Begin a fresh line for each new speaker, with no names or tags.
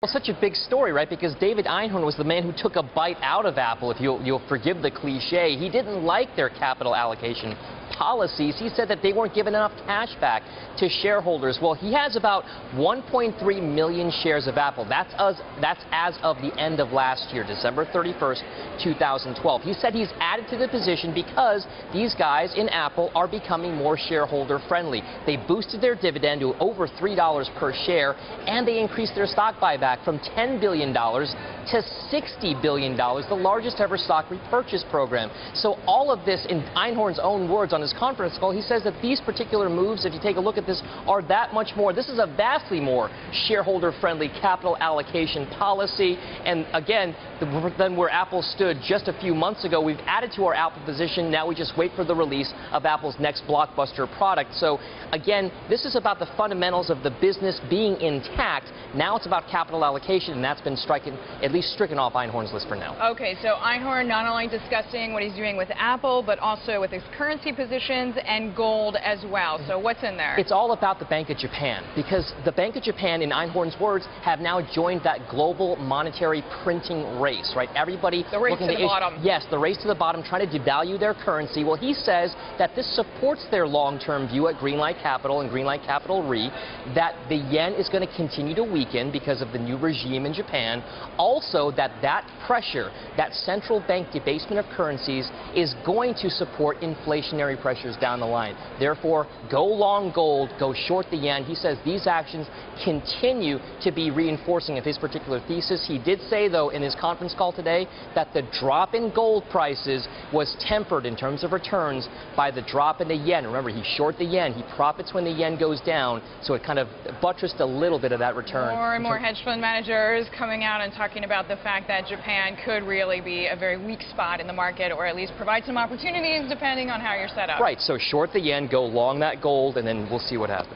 Well, such a big story, right? Because David Einhorn was the man who took a bite out of Apple, if you'll forgive the cliche. He didn't like their capital allocation policies. He said that they weren't giving enough cash back to shareholders. Well, he has about 1.3 million shares of Apple. That's as of the end of last year, December 31st, 2012. He said he's added to the position because these guys in Apple are becoming more shareholder friendly. They boosted their dividend to over $3 per share, and they increased their stock buyback from $10 billion to $60 billion, the largest ever stock repurchase program. So all of this, in Einhorn's own words on his conference call, he says that these particular moves, if you take a look at this, are that much more. This is a vastly more shareholder-friendly capital allocation policy. And again, than where Apple stood just a few months ago. We've added to our Apple position. Now we just wait for the release of Apple's next blockbuster product. So again, this is about the fundamentals of the business being intact. Now it's about capital allocation, and that's been at least stricken off Einhorn's list for now.
Okay, so Einhorn not only discussing what he's doing with Apple, but also with his currency positions and gold as well. So what's in there?
It's all about the Bank of Japan, because the Bank of Japan, in Einhorn's words, have now joined that global monetary printing race, right? Everybody
the race
looking
to the bottom.
Yes, the race to the bottom, trying to devalue their currency. Well, he says that this supports their long-term view at Greenlight Capital and Greenlight Capital Re that the yen is going to continue to weaken because of the new regime in Japan. Also, that pressure, that central bank debasement of currencies, is going to support inflationary pressures down the line. Therefore, go long gold, go short the yen. He says these actions continue to be reinforcing of his particular thesis. He did say, though, in his conference call today, that the drop in gold prices was tempered in terms of returns by the drop in the yen. Remember, he short the yen. He profits when the yen goes down, so it kind of buttressed a little bit of that return.
More and more hedge fund managers coming out and talking about the fact that Japan could really be a very weak spot in the market, or at least provide some opportunities depending on how you're set up.
Right, so short the yen, go long that gold, and then we'll see what happens.